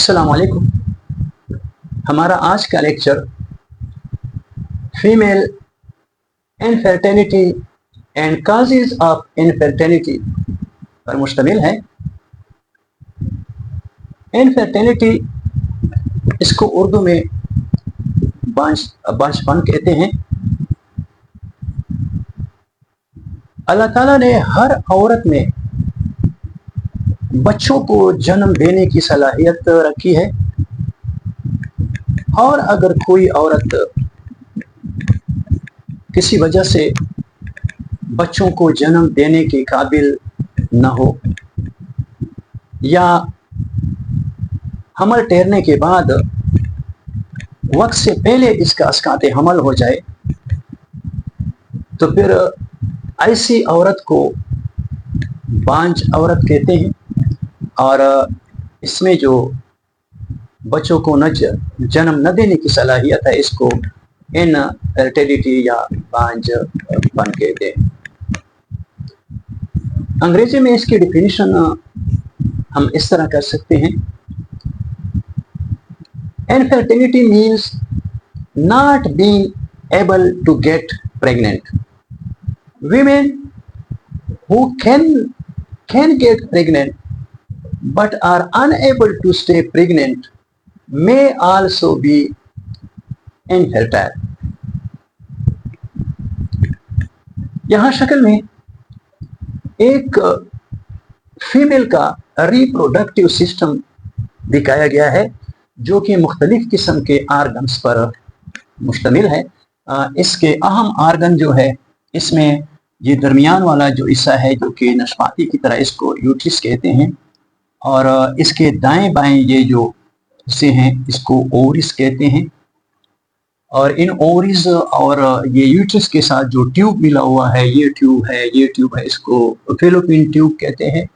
अस्सलाम वालेकुम। हमारा आज का lecture female infertility and causes of infertility पर मुश्तमिल है। इनफर्टिलिटी, इसको उर्दू में बांझपन कहते हैं। अल्लाह ताला ने हर औरत में बच्चों को जन्म देने की सलाहियत रखी है, और अगर कोई औरत किसी वजह से बच्चों को जन्म देने के काबिल न हो या हमल ठहरने के बाद वक्त से पहले इसका अस्कात हमल हो जाए, तो फिर ऐसी औरत को बांझ औरत कहते हैं। और इसमें जो बच्चों को जन्म न देने की सलाहियत है, इसको इनफर्टिलिटी या बांझपन कहते हैं। अंग्रेजी में इसकी डिफिनीशन हम इस तरह कर सकते हैं। Infertility means not being able to get pregnant. Women who can get pregnant but are unable to stay pregnant may also be infertile. यहाँ शक्ल में एक फीमेल का रिप्रोडक्टिव सिस्टम दिखाया गया है, जो कि मुख्तलिफ किस्म के आर्गन्स पर मुश्तमिल है। इसके अहम आर्गन जो है, इसमें ये दरमियान वाला जो हिस्सा है, जो कि नशपाती की तरह, इसको यूट्रिस कहते हैं। और इसके दाएं बाएं ये जो हिस्से हैं, इसको ओवरिस कहते हैं। और इन ओवरिस और ये यूट्रिस के साथ जो ट्यूब मिला हुआ है, ये ट्यूब है, इसको फैलोपियन ट्यूब कहते हैं।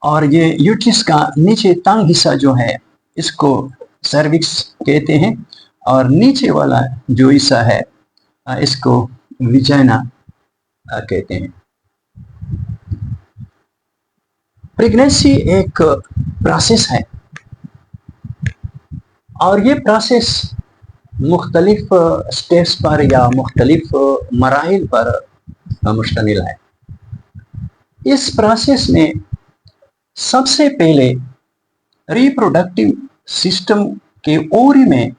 और ये यूट्रिस का नीचे तंग हिस्सा जो है, इसको सर्विक्स कहते हैं। और नीचे वाला जो हिस्सा है, इसको विजाइना कहते हैं। प्रेगनेंसी एक प्रोसेस है, और ये प्रोसेस मुख्तलिफ स्टेप्स पर या मुख्तलिफ मराहिल पर मुश्तमिल है। इस प्रोसेस में सबसे पहले रिप्रोडक्टिव सिस्टम के ओवरी में,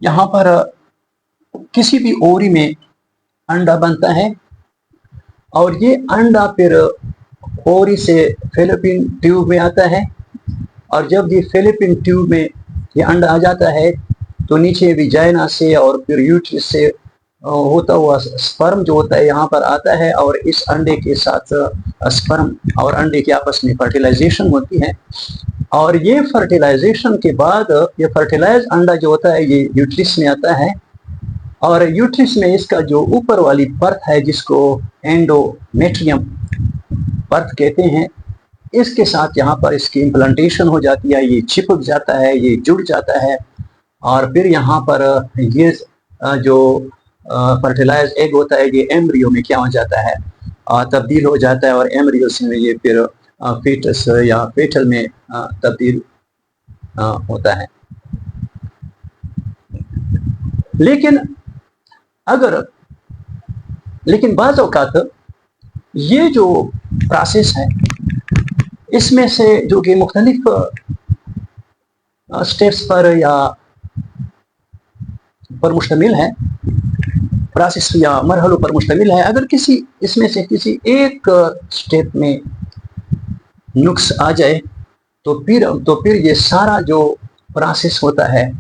यहाँ पर किसी भी ओवरी में अंडा बनता है, और ये अंडा फिर ओवरी से फैलोपियन ट्यूब में आता है। और जब ये फैलोपियन ट्यूब में ये अंडा आ जाता है, तो नीचे विजाइना से और फिर यूट्रिस से होता हुआ स्पर्म जो होता है यहाँ पर आता है, और इस अंडे के साथ स्पर्म और अंडे के आपस में फर्टिलाइजेशन होती है। और ये फर्टिलाइजेशन के बाद ये फर्टिलाइज अंडा जो होता है, ये यूट्रिस में आता है। और यूट्रिस में इसका जो ऊपर वाली परत है, जिसको एंडोमेट्रियम परत कहते हैं, इसके साथ यहाँ पर इसकी इम्प्लांटेशन हो जाती है। ये चिपक जाता है, ये जुड़ जाता है, और फिर यहाँ पर ये जो फर्टिलाइज एग होता है, ये एम्ब्रियो में क्या हो जाता है, तब्दील हो जाता है। और एम्ब्रियो से ये फिर फीटस या फेटल में तब्दील होता है। लेकिन बाज़ औक़ात ये जो प्रोसेस है, इसमें से जो कि मुख्तलिफ स्टेप्स पर या पर मुश्तमिल है, प्रोसेस या मरहलों पर मुश्तमिल है, अगर इसमें से किसी एक स्टेप में नुक्स आ जाए, तो फिर ये सारा जो प्रोसेस होता है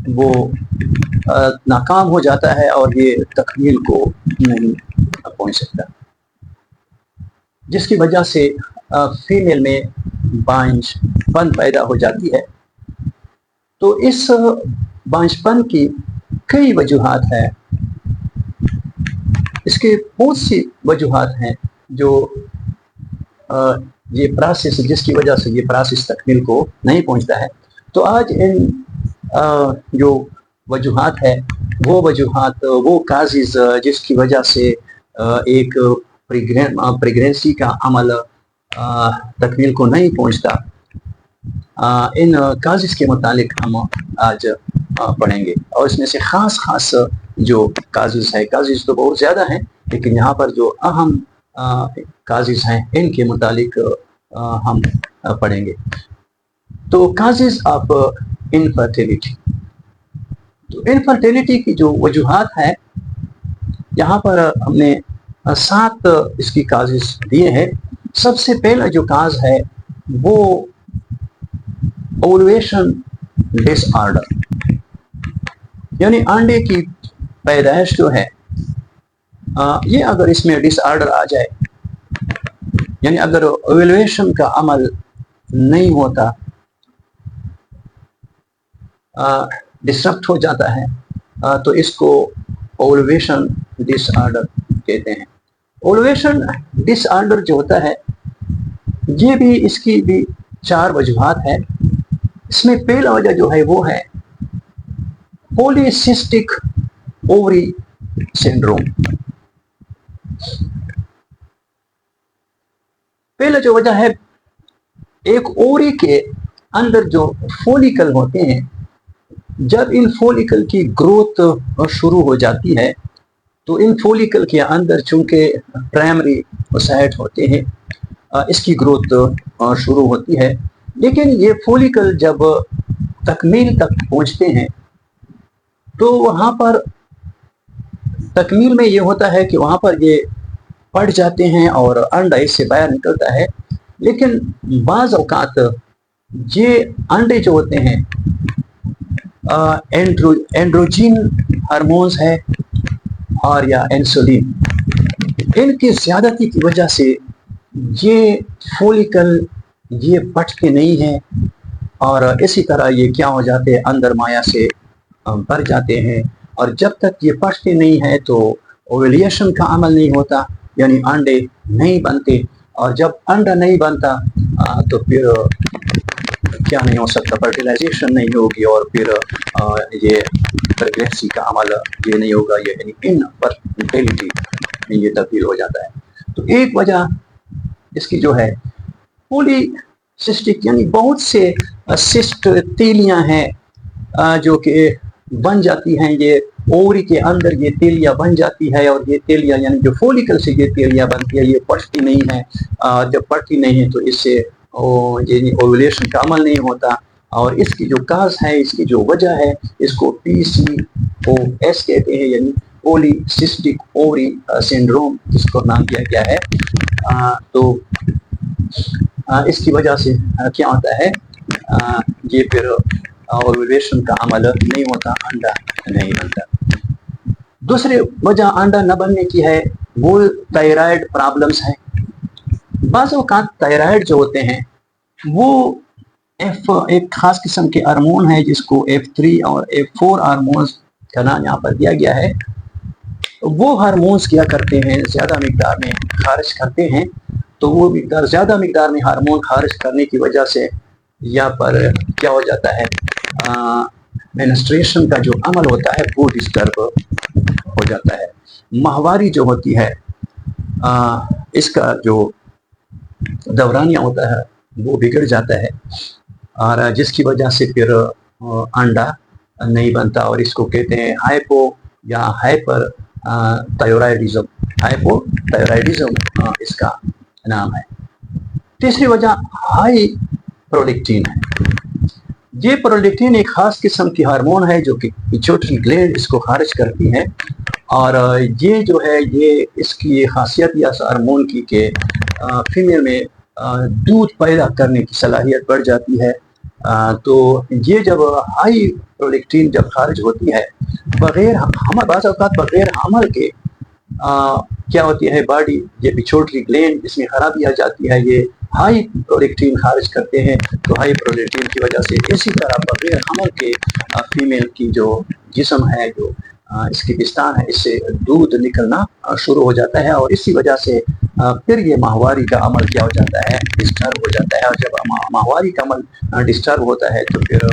वो नाकाम हो जाता है, और ये तकमील को नहीं पहुंच सकता, जिसकी वजह से फीमेल में बांझपन पैदा हो जाती है। तो इस बांझपन की कई वजूहात हैं। इसके बहुत सी वजूहात हैं जो ये प्रोसेस, जिसकी वजह से ये प्रोसेस तकमील को नहीं पहुंचता है। तो आज इन जो वजूहात है, वो काजेज जिसकी वजह से एक प्रेगनेंसी का अमल तकमील को नहीं पहुंचता, इन काजिज़ के मुतालिक हम आज पढ़ेंगे और इसमें से ख़ास जो काजिज़ है, काजिज़ तो बहुत ज़्यादा हैं, लेकिन यहाँ पर जो अहम काजिज़ हैं इनके मुतालिक हम पढ़ेंगे। तो काजिज़ ऑफ इनफर्टिलिटी, तो इनफर्टिलिटी की जो वजूहात है यहाँ पर हमने 7 इसकी काजिज़ दिए हैं। सबसे पहला जो काज है वो ओवुलेशन डिसऑर्डर, यानी अंडे की पैदाइश जो है ये अगर इसमें डिसऑर्डर आ जाए, यानी अगर ओवुलेशन का अमल नहीं होता, डिस्टर्ब हो जाता है, तो इसको ओवुलेशन डिसऑर्डर कहते हैं। ओवुलेशन डिसऑर्डर जो होता है ये भी, इसकी भी 4 वजूहात है। इसमें पहला वजह जो है वो है पॉलीसिस्टिक ओवरी सिंड्रोम। पहला जो वजह है, एक ओवरी के अंदर जो फॉलिकल होते हैं, जब इन फॉलिकल की ग्रोथ शुरू हो जाती है तो इन फॉलिकल के अंदर चूंकि प्राइमरी ओसाइट होते हैं, इसकी ग्रोथ शुरू होती है। लेकिन ये फॉलिकल जब तकमील तक पहुंचते हैं तो वहाँ पर तकमील में ये होता है कि वहाँ पर ये पड़ जाते हैं और अंडा इससे बाहर निकलता है। लेकिन बाज़ औक़ात ये अंडे जो होते हैं एंड्रोजीन हार्मोन्स है और या इंसुलिन, इनकी ज़्यादती की वजह से ये फॉलिकल ये बढ़ते नहीं हैं और इसी तरह ये क्या हो जाते हैं, अंदर माया से भर जाते हैं। और जब तक ये बढ़ते नहीं है तो ओवुलेशन का अमल नहीं होता, यानी अंडे नहीं बनते। और जब अंडा नहीं बनता तो फिर क्या नहीं हो सकता, फर्टिलाइजेशन नहीं होगी और फिर ये प्रेगनेंसी का अमल ये नहीं होगा, ये यानी इनफर्टिलिटी में ये तब्दील हो जाता है। तो एक वजह इसकी जो है पॉलीसिस्टिक, यानी बहुत से सिस्ट तेलियां हैं जो कि बन जाती हैं, ये ओवरी के अंदर ये तेलियां बन जाती है और ये तेलियां यानी जो फॉलिकल से ये तेलियां बनती है ये पड़ती नहीं है। जब पड़ती नहीं है तो इससे ये ओवुलेशन का अमल नहीं होता। और इसकी जो काज है, इसकी जो वजह है, इसको PCOS कहते हैं, यानी पॉलीसिस्टिक ओवरी सिंड्रोम इसको नाम दिया गया है। तो इसकी वजह से क्या होता है, ये फिर ओवुलेशन का अमल नहीं होता, अंडा नहीं बनता। दूसरी वजह अंडा न बनने की है वो थायराइड प्रॉब्लम्स है। बाज़ औक़ात थायराइड जो होते हैं वो एक खास किस्म के हार्मोन है जिसको F3 और F4 हार्मोन्स का नाम यहाँ पर दिया गया है। वो हार्मोन्स क्या करते हैं, ज़्यादा मिकदार में खारिज करते हैं। तो वो ज़्यादा मिकदार में हार्मोन खारिज करने की वजह से यहाँ पर क्या हो जाता है, मेंस्ट्रुएशन का जो अमल होता है वो डिस्टर्ब हो जाता है। माहवारी जो होती है इसका जो दौरानिया होता है वो बिगड़ जाता है और जिसकी वजह से फिर अंडा नहीं बनता और इसको कहते हैं हाइपो या हाइपर थायराइडिज्म। हाइपोथायराइडिज्म इसका नाम है। तीसरी वजह हाई प्रोलेक्टिन है। ये प्रोलेक्टिन एक खास किस्म की हार्मोन है जो कि पिट्यूटरी ग्लैंड इसको खारिज करती है और ये जो है ये इसकी खासियत या हार्मोन की कि फीमेल में दूध पैदा करने की सलाहियत बढ़ जाती है। तो ये जब हाई प्रोलेक्टिन जब खारिज होती है बगैर हमल, बाज़ औक़ात बगैर हमल के क्या होती है, बॉडी ये पिट्यूटरी ग्लैंड इसमें खराबी आ जाती है, ये हाई प्रोलेक्टिन खारिज करते हैं। तो हाई प्रोलेक्टिन की वजह से इसी तरह बगैर हमल के फीमेल की जो जिस्म है, जो इसकी पिस्तान है, इससे दूध निकलना शुरू हो जाता है और इसी वजह से फिर ये माहवारी का अमल क्या हो जाता है, डिस्टर्ब हो जाता है। और जब माहवारी का अमल डिस्टर्ब होता है तो फिर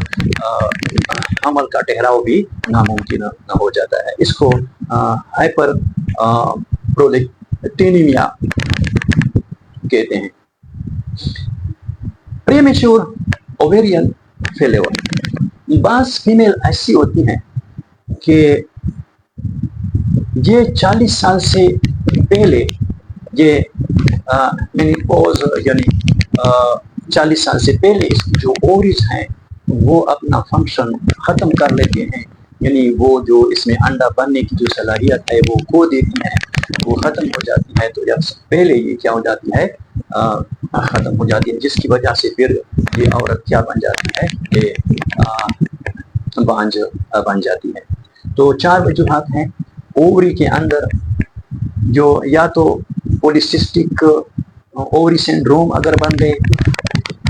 अमल का ठहराव भी नामुमकिन हो जाता है। इसको हाइपर प्रोलेक्टिनिमिया कहते हैं। Premature ovarian failure. बास फीमेल ऐसी होती हैं कि ये 40 साल से पहले ये मेनोपॉज यानी 40 साल से पहले इसकी जो ओवरीज हैं वो अपना फंक्शन ख़त्म कर लेते हैं, यानी वो जो इसमें अंडा बनने की जो सलाहियत है वो खो देती है, वो ख़त्म हो जाती है। तो जब पहले ये क्या हो जाती है, ख़त्म हो जाती है, जिसकी वजह से फिर ये औरत क्या बन जाती है, ये बांझ बन जाती है। तो 4 वजूहात हैं। ओवरी के अंदर जो या तो पॉलीसिस्टिक ओवरी सिंड्रोम अगर बन गए,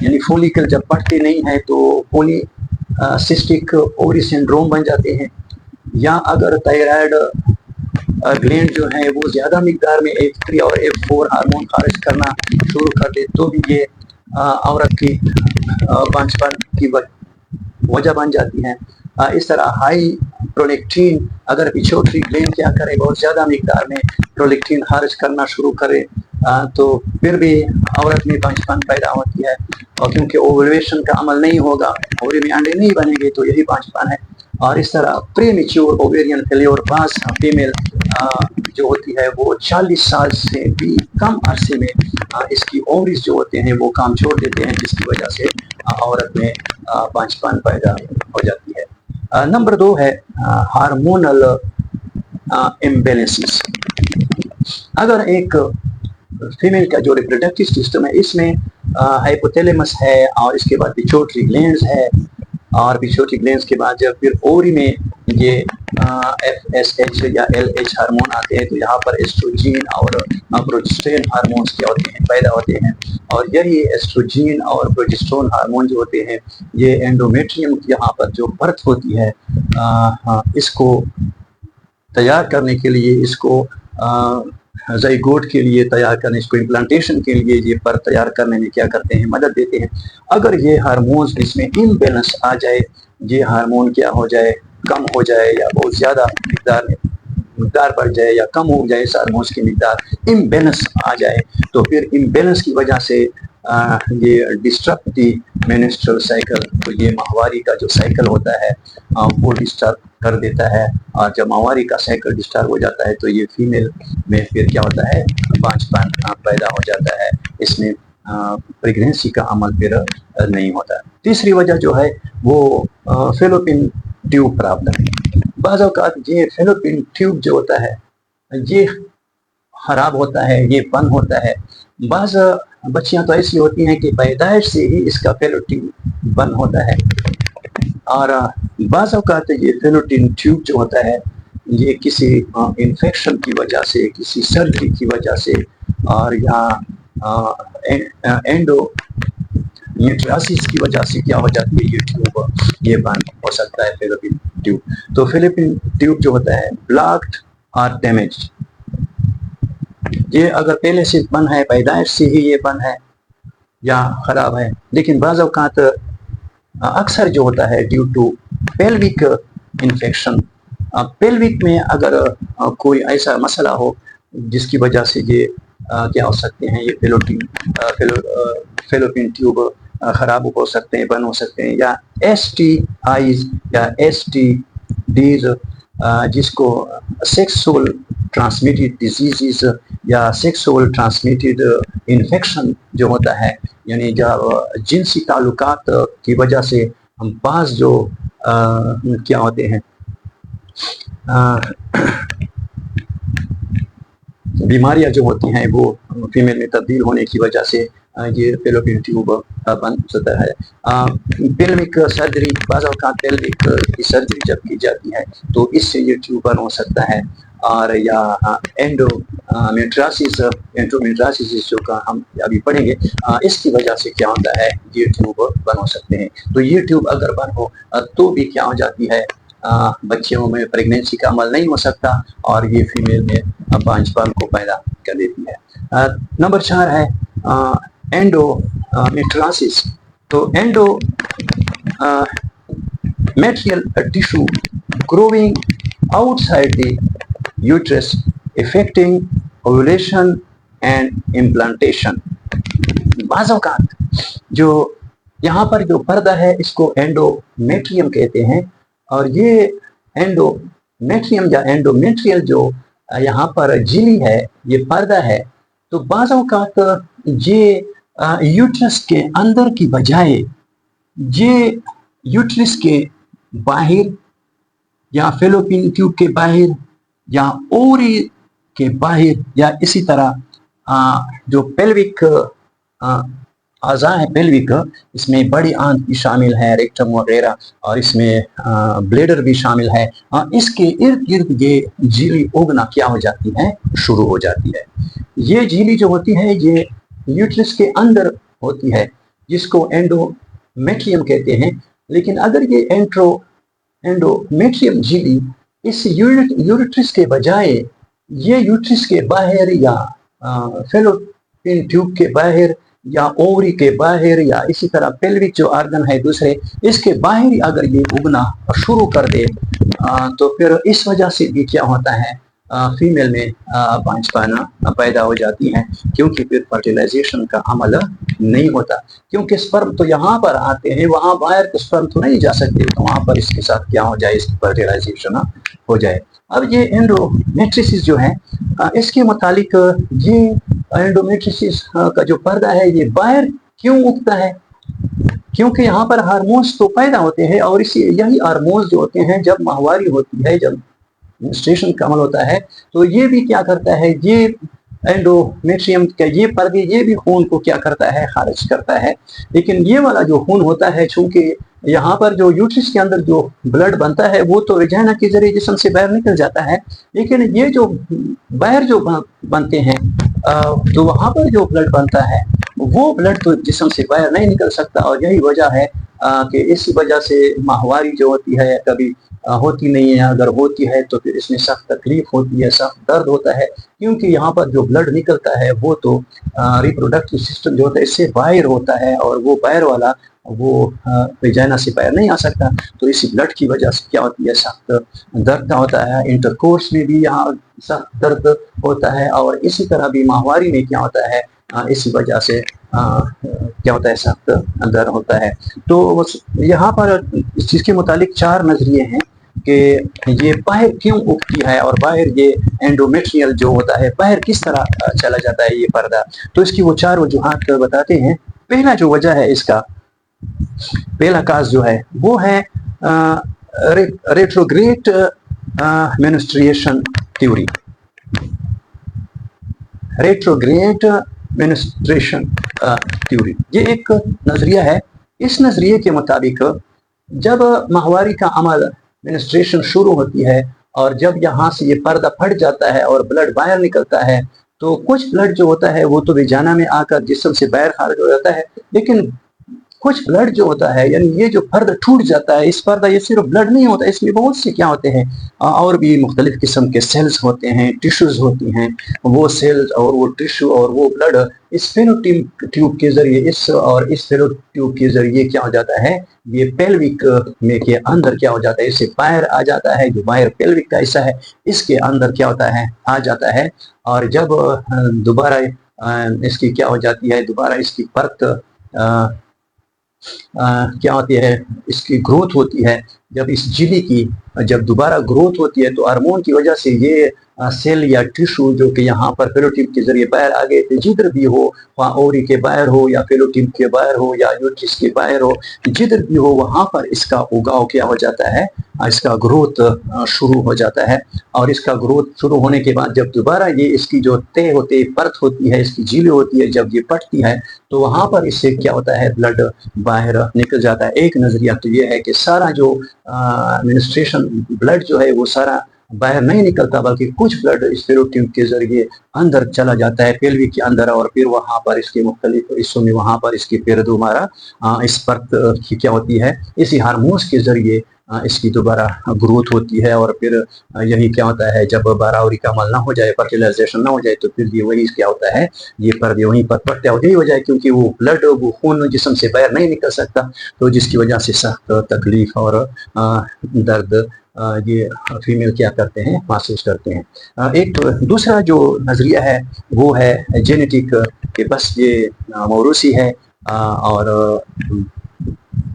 यानी फोलिकल जब बढ़ते नहीं है तो पॉलीसिस्टिक ओवरी सिंड्रोम बन जाते हैं, या अगर थायराइड ग्लैंड जो है वो ज़्यादा मिकदार में F3 और F4 हार्मोन खारिज करना शुरू कर दे तो भी ये औरत की बांझपन की वजह बन जाती है। इस तरह हाई प्रोलेक्टिन अगर पिट्यूटरी ग्लैंड क्या करे, बहुत ज़्यादा मिकदार में प्रोलेक्टिन खारिज करना शुरू करे तो फिर भी औरत में बांझपन पैदा होती है, और क्योंकि ओवुलेशन का अमल नहीं होगा, ओवरी में अंडे नहीं बनेंगे तो यही बांझपन है। और इस तरह प्रीमेच्योर ओवेरियन फेल्योर बास फीमेल जो होती है वो 40 साल से भी कम अरसे में इसकी ओवरीज जो होते हैं वो काम छोड़ देते हैं, जिसकी वजह से औरत में बांझपन पैदा हो जाती है। नंबर 2 है हार्मोनल इम्बैलेंसेस। अगर एक फीमेल का जो रिप्रोडक्टिव सिस्टम है इसमें हाइपोथैलेमस है और इसके बाद पिट्यूटरी ग्लैंड्स है, और पिट्यूटरी ग्लैंड्स के बाद जब फिर ओवरी में ये FSH या LH हार्मोन आते हैं तो यहाँ पर एस्ट्रोजीन और प्रोजेस्टेरोन हार्मोन्स क्या होते हैं, पैदा होते हैं। और यही एस्ट्रोजीन और प्रोजेस्टेरोन हार्मोन जो होते हैं ये एंडोमेट्रियम यहाँ पर जो बर्थ होती है इसको तैयार करने के लिए, इसको ज़ाइगोट के लिए तैयार करने, इसको इम्प्लांटेशन के लिए ये पर तैयार करने में क्या करते हैं, मदद देते हैं। अगर ये हार्मोन्स इसमें इम्बैलेंस आ जाए, ये हार्मोन क्या हो जाए, कम हो जाए या बहुत ज़्यादा मिकदार बढ़ जाए या कम हो जाए, इस हार्मोन्स की मिकदार इम्बैलेंस आ जाए तो फिर इम्बैलेंस की वजह से ये डिस्टर्ब दी मेंस्ट्रुअल साइकिल, तो ये माहवारी का जो साइकिल होता है वो डिस्टर्ब कर देता है। और जब माहवारी का साइकिल डिस्टर्ब हो जाता है तो ये फीमेल में फिर क्या होता है, बांझपन पैदा हो जाता है, इसमें प्रेगनेंसी का अमल फिर नहीं होता। तीसरी वजह जो है वो फेलोपियन ट्यूब प्रॉब्लम है। बाज़ औक़ात ये फेलोपियन ट्यूब जो होता है ये ख़राब होता है, ये बंद होता है। बाज़ बच्चियां तो ऐसी होती हैं कि पैदाइश से ही इसका फेलोपियन बंद होता है, और बाज़ औक़ात ये फेलोपियन ट्यूब जो होता है ये किसी इन्फेक्शन की वजह से, किसी सर्जरी की वजह से, और या एंडोमेट्रियोसिस की वजह से क्या हो जाती है, ये ट्यूब ये बंद हो सकता है फेलोपियन ट्यूब। तो फेलोपियन ट्यूब जो होता है ब्लॉक्ड और डैमेज्ड, ये अगर पहले से बंद है, पैदाइश से ही ये बंद है या ख़राब है। लेकिन बाज़ औक़ात अक्सर जो होता है due to pelvic infection, pelvic में अगर कोई ऐसा मसला हो जिसकी वजह से ये क्या हो सकते हैं, ये फेलोपियन ट्यूब ख़राब हो सकते हैं, बंद हो सकते हैं, या STIs या STDs जिसको सेक्सुअल ट्रांसमिटेड डिजीज़ या सेक्सुअल ट्रांसमिटेड इन्फेक्शन जो होता है, यानी जब जिनसी ताल्लुकात की वजह से हम पास जो क्या होते हैं बीमारियां जो होती हैं वो फीमेल में तब्दील होने की वजह से ये फेलोपियन ट्यूब बंद होता है। पेल्विक सर्जरी, बाज़ औक़ात पेल्विक की सर्जरी जब की जाती है तो इससे ये ट्यूब बंद हो सकता है। और या एंडोमेट्रियोसिस जो का हम अभी पढ़ेंगे, इसकी वजह से क्या होता है, ये ट्यूब बंद हो सकते हैं। तो ये ट्यूब अगर बंद हो तो भी क्या हो जाती है, बच्चियों में प्रेगनेंसी का अमल नहीं हो सकता और ये फीमेल में बांझपन को पैदा कर देती है। नंबर 4 है एंडोमेट्रियोसिस। तो endometrial tissue growing outside the uterus affecting ovulation and implantation। बाज़ औक़ात जो यहाँ पर जो पर्दा है इसको एंडोमेट्रियम कहते हैं, और ये एंडोमेट्रियम या एंडोमेट्रियल जो यहाँ पर झिल्ली है, ये पर्दा है, तो बाज़ औक़ात ये यूट्रस के अंदर की बजाय ये यूट्रस के बाहर या फेलोपियन ट्यूब के बाहर या ओवरी के बाहर या इसी तरह जो पेल्विक अज़ा है पेल्विक, इसमें बड़ी आंत भी शामिल है, रेक्टम वगैरह, और इसमें ब्लेडर भी शामिल है। इसके इर्द गिर्द ये झिल्ली उगना क्या हो जाती है, शुरू हो जाती है। ये झिल्ली जो होती है ये यूट्रस के अंदर होती है, जिसको एंडोमेट्रियम कहते हैं। लेकिन अगर ये एंडोमेट्रियम झिल्ली इस यूट्रस के बजाय ये यूट्रस के बाहर या फेलोपियन ट्यूब के बाहर या ओवरी के बाहर या इसी तरह पेल्विक जो आर्गन है दूसरे, इसके बाहर अगर ये उगना शुरू कर दे तो फिर इस वजह से भी क्या होता है, फीमेल में बांझपना पैदा हो जाती है, क्योंकि फिर फर्टिलाइजेशन का अमल नहीं होता, क्योंकि स्पर्म तो यहाँ पर आते हैं, वहाँ बाहर तो स्पर्म तो नहीं जा सकते, तो वहाँ पर इसके साथ क्या हो जाए, इसकी फर्टिलाइजेशन हो जाए। अब ये एंडोमेट्रिसिस जो है, इसके मुतालिक ये एंडोमेट्रिसिस का जो पर्दा है ये बाहर क्यों उगता है, क्योंकि यहाँ पर हार्मोन्स तो पैदा होते हैं, और इसी यही हार्मोन्स जो होते हैं जब माहवारी होती है, जब मेंस्ट्रुएशन का अमल होता है, तो ये भी क्या करता है, ये एंडोमेट्रियम का ये पर्दे ये भी खून को क्या करता है, खारिज करता है। लेकिन ये वाला जो खून होता है, चूंकि यहाँ पर जो यूट्रस के अंदर जो ब्लड बनता है वो तो वेजाइना के जरिए जिस्म से बाहर निकल जाता है, लेकिन ये जो बाहर जो बनते हैं तो वहाँ पर जो ब्लड बनता है वो ब्लड तो जिस्म से बाहर नहीं निकल सकता, और यही वजह है कि इस वजह से माहवारी जो होती है कभी होती नहीं है, अगर होती है तो फिर इसमें सख्त तकलीफ होती है, सख्त दर्द होता है, क्योंकि यहाँ पर जो ब्लड निकलता है वो तो रिप्रोडक्टिव सिस्टम जो होता है इससे बाहर होता है, और वो बाहर वाला वो वेजाइना से बाहर नहीं आ सकता, तो इसी ब्लड की वजह से क्या होती है, सख्त दर्द होता है। इंटरकोर्स में भी यहाँ सख्त दर्द होता है, और इसी तरह भी माहवारी में क्या होता है, इसी वजह से क्या होता है, सख्त दर्द होता है। तो यहाँ पर इस चीज़ के मुतालिक 4 नज़रिए हैं कि ये बाहर क्यों उगती है, और बाहर ये एंडोमेट्रियल जो होता है बाहर किस तरह चला जाता है ये पर्दा। तो इसकी वो 4 वजूहात बताते हैं। पहला जो वजह है इसका, पहला काज जो है वो है retrograde menstruation theory. Retrograde menstruation theory ये एक नज़रिया है। इस नज़रिए के मुताबिक जब माहवारी का अमल मेंस्ट्रुएशन शुरू होती है, और जब यहाँ से ये पर्दा फट जाता है और ब्लड बाहर निकलता है, तो कुछ ब्लड जो होता है वो तो वेजाइना में आकर जिस्म से बाहर खारिज हो जाता है, लेकिन कुछ ब्लड जो होता है, यानी ये जो पर्दा टूट जाता है, इस पर्दा ये सिर्फ ब्लड नहीं होता, इसमें बहुत से क्या होते हैं और भी मुख्तलिफ किस्म के सेल्स होते हैं, टिश्यूज होती हैं। वो सेल्स और वो टिश्यू और वो ब्लड इस फेलोपियन ट्यूब के जरिए इस फेलो ट्यूब के जरिए क्या हो जाता है, ये पेल्विक में के अंदर क्या हो जाता है, इससे बाहर आ जाता है, जो बाहर पेल्विक का हिस्सा है इसके अंदर क्या होता है, आ जाता है। और जब दोबारा इसकी क्या हो जाती है, दोबारा इसकी परत क्या होती है, इसकी ग्रोथ होती है। जब इस झिल्ली की जब दोबारा ग्रोथ होती है तो हार्मोन की वजह से ये सेल या टिश्यू जो कि यहाँ पर फेलोटिप के जरिए बाहर आ गए थे, जिधर भी हो, वहाँ ओवरी के बाहर हो या फेलोटिप के बाहर हो या यूट्रस के बाहर हो, जिधर भी हो वहाँ पर इसका उगाव क्या हो जाता है, इसका ग्रोथ शुरू हो जाता है। और इसका ग्रोथ शुरू होने के बाद जब दोबारा ये इसकी जो तय होती है, परत होती है, इसकी झिल्ली होती है, जब ये पटती है तो वहाँ पर इससे क्या होता है, ब्लड बाहर निकल जाता है। एक नज़रिया तो ये है कि सारा जो मेंस्ट्रुएशन ब्लड जो है वो सारा बाहर नहीं निकलता, बल्कि कुछ ब्लड इस फेलोट्यूब के जरिए अंदर चला जाता है, पेल्विक के अंदर, और फिर वहाँ पर इसके मुख्तलिफ हिस्सों में वहाँ पर इसकी फिर दोबारा इस परत की क्या होती है, इसी हार्मोन्स के जरिए इसकी दोबारा ग्रोथ होती है। और फिर यही क्या होता है, जब बारावरी का अमल ना हो जाए, फर्टिलाइजेशन ना हो जाए, तो फिर ये वही क्या होता है, ये पर्दे वहीं पर पट्टे यही हो जाए, क्योंकि वो ब्लड वो खून जिस्म से बाहर नहीं निकल सकता, तो जिसकी वजह से सख्त तकलीफ और दर्द ये फीमेल क्या करते हैं, महसूस करते हैं। एक दूसरा जो नज़रिया है वो है जेनेटिक, कि बस ये मौरूसी है और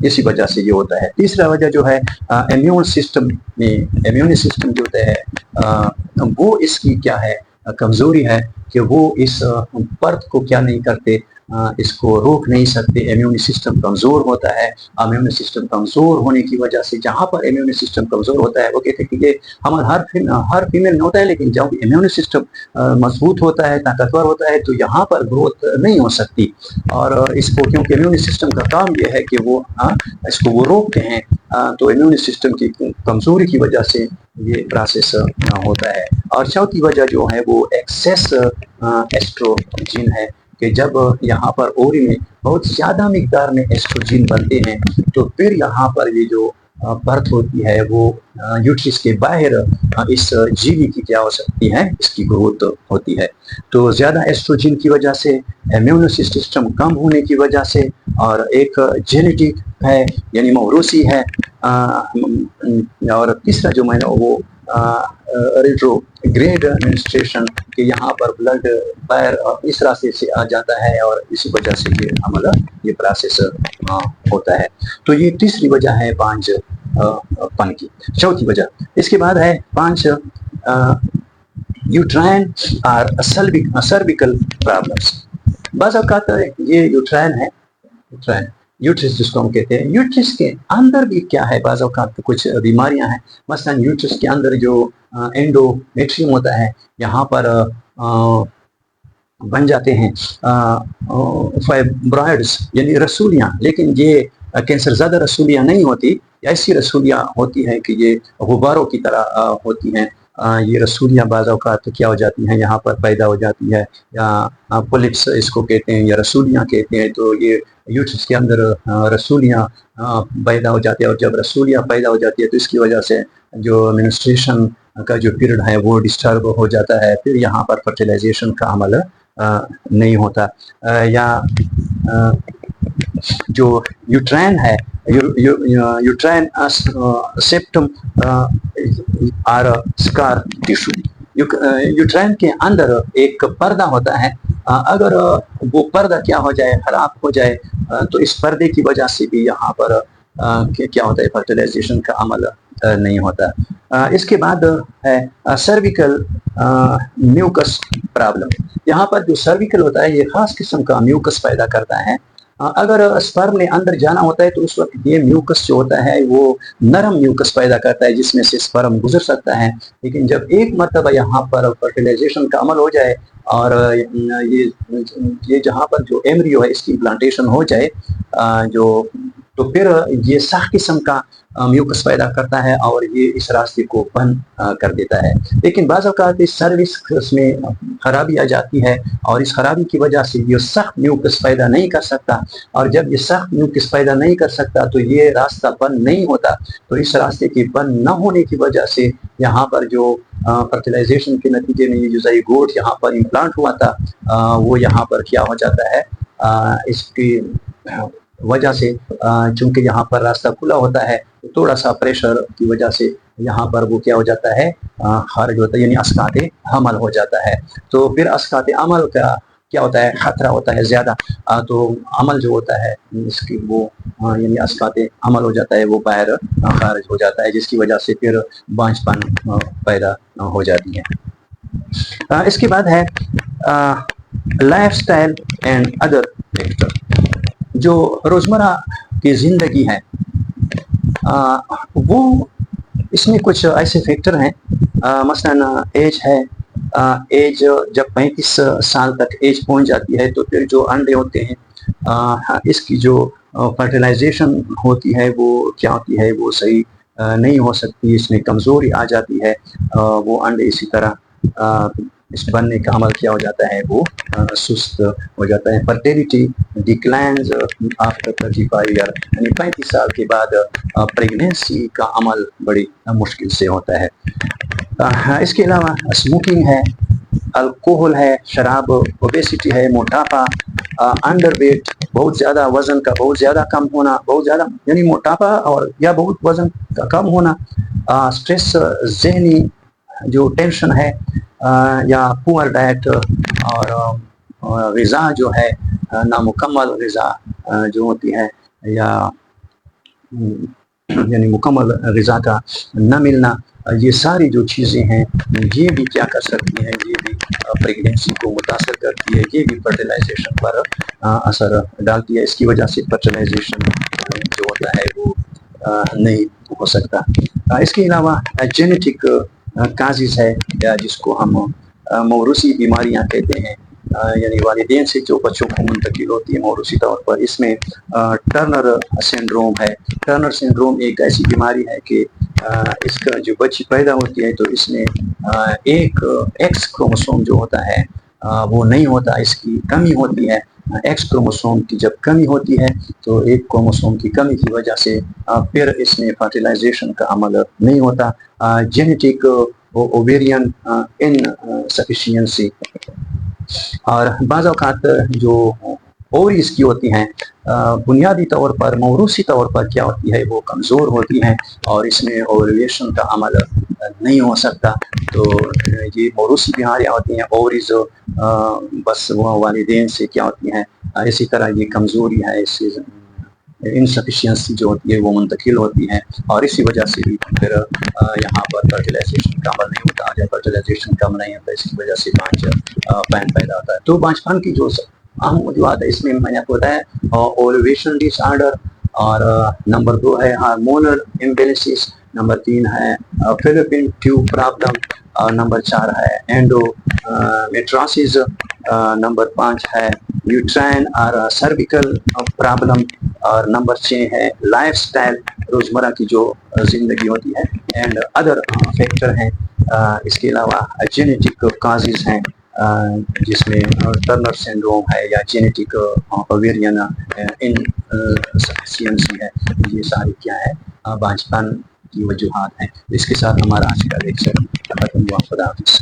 اسی وجہ سے یہ ہوتا ہے. تیسرا وجہ جو ہے امیون سسٹم جو ہوتا ہے وہ اس کی کیا ہے کمزوری ہے کہ وہ اس پرت کو کیا نہیں کرتے, اس کو روک نہیں سکتے. امیون سسٹم کمزور ہوتا ہے. امیون سسٹم کمزور ہونے کی وجہ سے جہاں پر امیون سسٹم کمزور ہوتا ہے وہ کہتے ہیں کہ یہ ہمارا ہر فیمیل میں ہوتا ہے, لیکن جب امیون سسٹم مضبوط ہوتا ہے, طاقتور ہوتا ہے, تو یہاں پر گروتھ نہیں ہو سکتی. اور اس کو کیونکہ امیون سسٹم کا کام یہ ہے کہ وہ اس کو وہ روکتے ہیں, تو امیون سسٹم کی کمزوری کی وجہ سے یہ پروسیس ہوتا ہے. اور چوتھی وجہ جو ہے وہ ایکسیس ایسٹروجن ہے کہ جب یہاں پر اوری میں بہت زیادہ مقدار میں ایسٹروجن بنتے ہیں تو پھر یہاں پر یہ جو برتھ ہوتی ہے وہ یوٹرس کے باہر اس جیوی کی کیا ہو سکتی ہے, اس کی گروتھ ہوتی ہے. تو زیادہ ایسٹروجن کی وجہ سے, امیون سسٹم کم ہونے کی وجہ سے, اور ایک جینیٹک ہے یعنی موروثی ہے, اور تیسرا جو میں نے وہ ریٹروگریڈ ایڈمنسٹریشن کہ یہاں پر بلڈ باہر اس راستے سے آ جاتا ہے اور اسی وجہ سے یہ عمل یہ پروسیس ہوتا ہے. تو یہ تیسری وجہ ہے 5 پن کی. چوتھی وجہ اس کے بعد ہے 5 یوٹرائن اور سرویکل پرابلمس. بعض اوقات یہ یوٹرائن ہے, یوٹرس جس کو ہم کہتے ہیں, یوٹرس کے اندر بھی کیا ہے بعض اوقات کچھ بیماریاں ہیں. مثلا یوٹرس کے اندر جو انڈومیٹریم ہوتا ہے یہاں پر بن جاتے ہیں فائبرائڈز یعنی رسولیاں, لیکن یہ کینسر زدہ رسولیاں نہیں ہوتی, ایسی رسولیاں ہوتی ہیں کہ یہ غباروں کی طرح ہوتی ہیں. یہ رسولیاں بعض اوقات کیا ہو جاتی ہیں یہاں پر پیدا ہو جاتی ہے, یا پولپس اس کو کہتے ہیں یا رسولیاں کہتے ہیں. تو یہ یوٹرس کے اندر رسولیاں پیدا ہو جاتی ہے, اور جب رسولیاں پیدا ہو جاتی ہے تو اس کی وجہ سے جو منسٹریشن کا جو پیریڈ ہے وہ ڈسٹرب ہو جاتا ہے, پھر یہاں پر فرٹیلائزیشن کا عمل نہیں ہوتا. یا جو یوٹرائن ہے, یوٹرائن سیپٹم اور سکار ٹیشو, یوٹرائن کے اندر ایک پردہ ہوتا ہے. اگر وہ پردہ کیا ہو جائے, خراب ہو جائے, تو اس پردے کی وجہ سے بھی یہاں پر کیا ہوتا ہے فرٹیلائزیشن کا عمل نہیں ہوتا. اس کے بعد ہے سرویکل میوکس پرابلم. یہاں پر جو سرویکل ہوتا ہے یہ خاص قسم کا میوکس پیدا کرتا ہے. اگر سپرم نے اندر جانا ہوتا ہے تو اس وقت یہ میوکس جو ہوتا ہے وہ نرم میوکس پیدا کرتا ہے جس میں سے سپرم گزر سکتا ہے. لیکن جب ایک مرتبہ یہاں پر فرٹیلائزیشن کا عمل ہو جائے اور یہ جہاں پر جو ایمبریو ہے اس کی امپلانٹیشن ہو جائے تو پھر یہ سخت قسم کا میوکس پیدا کرتا ہے اور یہ اس راستے کو بند کر دیتا ہے. لیکن بعض اوقات اس سروس میں خرابی آ جاتی ہے اور اس خرابی کی وجہ سے یہ سخت میوکس پیدا نہیں کر سکتا, اور جب یہ سخت میوکس پیدا نہیں کر سکتا تو یہ راستہ بند نہیں ہوتا. تو اس راستے کی بند نہ ہونے کی وجہ سے یہاں پر جو فرٹیلائزیشن کے نتیجے میں یہ جو زائگوٹ یہاں پر امپلانٹ ہوا تھا وہ یہاں پر کیا ہو جاتا ہے, اس کی وجہ سے چونکہ یہاں پر راستہ کھلا ہوتا ہے تو تھوڑا سا پریشر کی وجہ سے یہاں پر وہ کیا ہو جاتا ہے, خارج ہوتا ہے, یعنی اسقاط حمل ہو جاتا ہے. تو پھر اسقاط عمل کا کیا ہوتا ہے, خطرہ ہوتا ہے زیادہ. تو عمل جو ہوتا ہے اس کی وہ یعنی اسقاط عمل ہو جاتا ہے, وہ باہر خارج ہو جاتا ہے, جس کی وجہ سے پھر بانجھ پن پیدا ہو جاتی ہے. اس کے بعد ہے life style and other factor. جو روزمرہ کی زندگی ہے وہ اس میں کچھ ایسے فیکٹر ہیں, مثلا ایج ہے. ایج جب 35 سال تک ایج پہنچ جاتی ہے تو پھر جو انڈے ہوتے ہیں اس کی جو فرٹیلائزیشن ہوتی ہے وہ کیا ہوتی ہے, وہ صحیح نہیں ہو سکتی, اس میں کمزوری آ جاتی ہے. وہ انڈے اسی طرح اس بننے کا عمل کیا ہو جاتا ہے, وہ سست ہو جاتا ہے. فرٹیلیٹی ڈکلائنز آفٹر 35 ایئر, یعنی 35 سال کے بعد پریگنینسی کا عمل بڑی مشکل سے ہوتا ہے. اس کے علاوہ اسموکنگ ہے, الکوہل ہے, شراب, اوبیسٹی ہے, موٹاپا, انڈر ویٹ, بہت زیادہ وزن کا بہت زیادہ کم ہونا, بہت زیادہ یعنی موٹاپا اور یا بہت وزن کا کم ہونا, اسٹریس, ذہنی جو ٹینشن ہے, یا پور ڈائٹ, اور غذا جو ہے نامکمل غذا جو ہوتی ہے, یا یعنی مکمل غذا کا نہ ملنا، یہ ساری جو چیزیں ہیں یہ بھی کیا کر سکتی ہیں، یہ بھی پریگنینسی کو متاثر کرتی ہے، یہ بھی فرٹیلائزیشن پر اثر ڈالتی ہے. اس کی وجہ سے فرٹیلائزیشن جو ہوتا ہے وہ نہیں ہو سکتا. اس کے علاوہ جینیٹک کازز ہے، جس کو ہم موروثی بیماریاں کہتے ہیں، یعنی والدین سے جو بچوں کو منتقل ہوتی ہے موروثی طور پر. اس میں ٹرنر سنڈروم ہے. ٹرنر سنڈروم ایک ایسی بیماری ہے کہ اس کا جو بچی پیدا ہوتی ہے تو اس میں ایک ایکس کروموسوم جو ہوتا ہے وہ نہیں ہوتا، اس کی کمی ہوتی ہے. ایکس کروموسوم کی جب کمی ہوتی ہے تو ایک کروموسوم کی کمی کی وجہ سے پھر اس میں فرٹیلائزیشن کا عمل نہیں ہوتا. Genetic ovarian انسفیشینسی. اور بعض اوقات جو اووریز کی ہوتی ہیں بنیادی طور پر موروثی طور پر کیا ہوتی ہے، وہ کمزور ہوتی ہیں اور اس میں اووریشن کا عمل نہیں ہو سکتا. تو یہ موروثی بیماریاں ہوتی ہیں. اووریز بس وہ والدین سے کیا ہوتی ہیں، اسی طرح یہ کمزوری ہے، اس انسفیشینسی جو ہوتی ہے وہ منتقل ہوتی ہے، اور اسی وجہ سے بھی پھر یہاں پر فرٹیلائزیشن کا عمل نہیں ہوتا. جب فرٹیلائزیشن کا عمل نہیں ہوتا اس کی وجہ سے پین پیدا ہوتا ہے. تو بانجھپن کی جو اہم وجوہات ہے اس میں نے آپ کو بتایا اوویشن ڈس آرڈر، اور نمبر 2 ہے ہارمونل امبیلنسز، نمبر 3 ہے فیلوپین ٹیوب پرابلم، اور نمبر 4 ہے اینڈومیٹراسز، نمبر 5 ہے یوٹرائن اور سرویکل پرابلم، اور نمبر 6 ہے لائف سٹائل، روزمرہ کی جو زندگی ہوتی ہے، اینڈ ادر فیکٹر ہیں. اس کے علاوہ جینیٹک کازز ہیں جس میں ٹرنر سنڈروم ہے یا جینیٹک اوویرین انسفیشینسی ہے. یہ ساری کیا ہے بانجھپن کی وجوہات ہیں. اس کے ساتھ ہمارا آج کا لیکچر ختم ہوا. خدا حافظ.